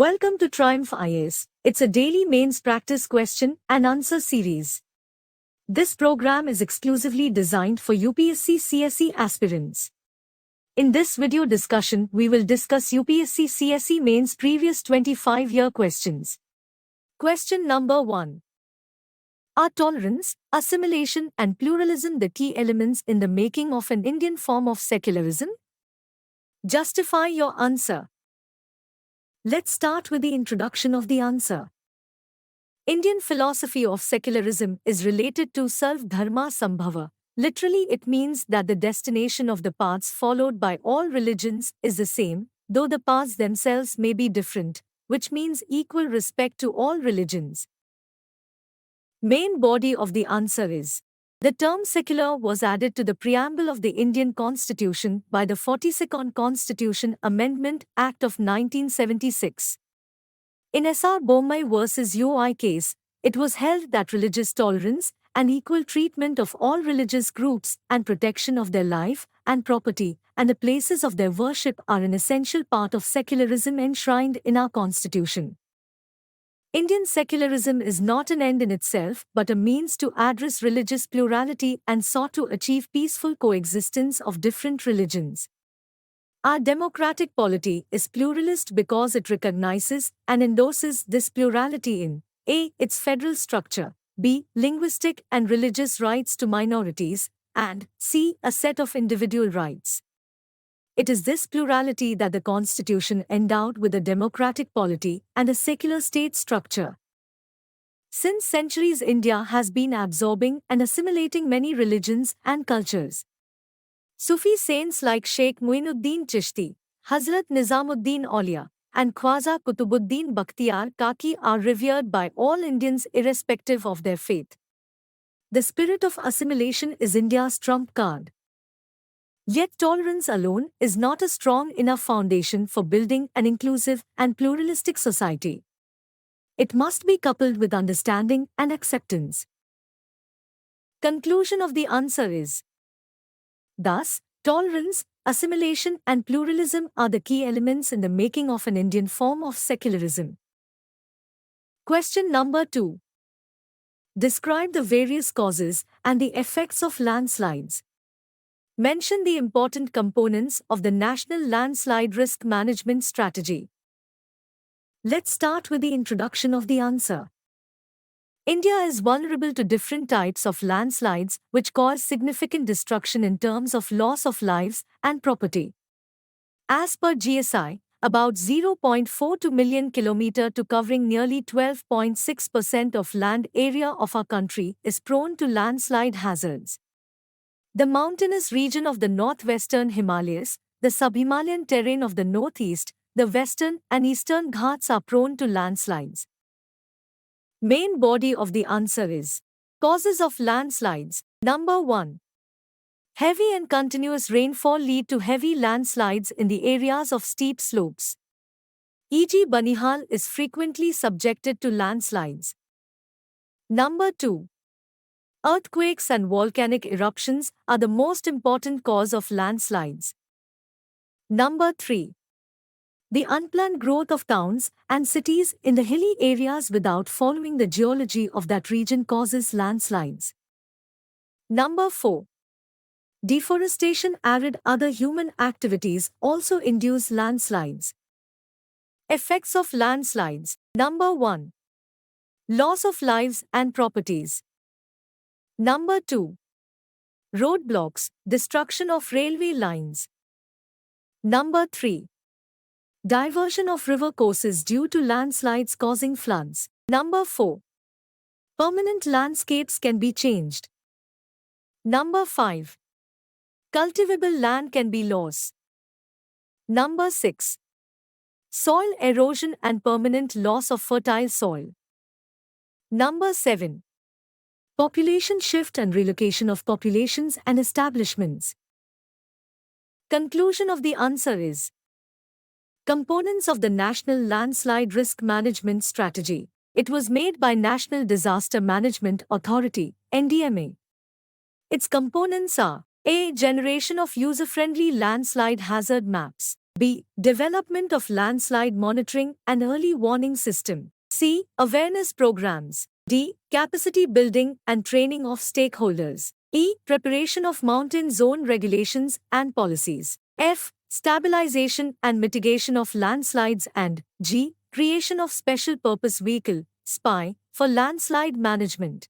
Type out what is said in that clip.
Welcome to Triumph IAS. It's a daily mains practice question and answer series. This program is exclusively designed for UPSC CSE aspirants. In this video discussion, we will discuss UPSC CSE mains previous 25-year questions. Question number 1. Are tolerance, assimilation and pluralism the key elements in the making of an Indian form of secularism? Justify your answer. Let's start with the introduction of the answer. Indian philosophy of secularism is related to Sarv Dharma Sambhava. Literally, it means that the destination of the paths followed by all religions is the same, though the paths themselves may be different, which means equal respect to all religions. Main body of the answer is: the term secular was added to the preamble of the Indian Constitution by the 42nd Constitution Amendment Act of 1976. In S.R. Bommai vs. UI case, it was held that religious tolerance and equal treatment of all religious groups and protection of their life and property and the places of their worship are an essential part of secularism enshrined in our Constitution. Indian secularism is not an end in itself but a means to address religious plurality and sought to achieve peaceful coexistence of different religions. Our democratic polity is pluralist because it recognizes and endorses this plurality in a. its federal structure, b. linguistic and religious rights to minorities, and c. a set of individual rights. It is this plurality that the Constitution endowed with a democratic polity and a secular state structure. Since centuries, India has been absorbing and assimilating many religions and cultures. Sufi saints like Sheikh Muinuddin Chishti, Hazrat Nizamuddin Aulia, and Khwaja Kutubuddin Bakhtiyar Kaki are revered by all Indians irrespective of their faith. The spirit of assimilation is India's trump card. Yet tolerance alone is not a strong enough foundation for building an inclusive and pluralistic society. It must be coupled with understanding and acceptance. Conclusion of the answer is: thus, tolerance, assimilation and pluralism are the key elements in the making of an Indian form of secularism. Question number 2. Describe the various causes and the effects of landslides. Mention the important components of the National Landslide Risk Management Strategy. Let's start with the introduction of the answer. India is vulnerable to different types of landslides which cause significant destruction in terms of loss of lives and property. As per GSI, about 0.42 million km to covering nearly 12.6% of land area of our country is prone to landslide hazards. The mountainous region of the northwestern Himalayas, the sub-Himalayan terrain of the northeast, the western and eastern Ghats are prone to landslides. Main body of the answer is: causes of landslides. Number 1. Heavy and continuous rainfall lead to heavy landslides in the areas of steep slopes. E.g., Banihal is frequently subjected to landslides. Number 2. Earthquakes and volcanic eruptions are the most important cause of landslides. Number 3. The unplanned growth of towns and cities in the hilly areas without following the geology of that region causes landslides. Number 4. Deforestation and other human activities also induce landslides. Effects of landslides. Number 1. Loss of lives and properties. Number 2. Roadblocks, destruction of railway lines. Number 3. Diversion of river courses due to landslides causing floods. Number 4. Permanent landscapes can be changed. Number 5. Cultivable land can be lost. Number 6. Soil erosion and permanent loss of fertile soil. Number 7. Population shift and relocation of populations and establishments. Conclusion of the answer is: components of the National Landslide Risk Management Strategy. It was made by National Disaster Management Authority, NDMA. Its components are: a. generation of user-friendly landslide hazard maps, B. Development of landslide monitoring and early warning system. C. Awareness programs. D. Capacity building and training of stakeholders. E. Preparation of mountain zone regulations and policies. F. Stabilization and mitigation of landslides, and G. Creation of special purpose vehicle, SPY, for landslide management.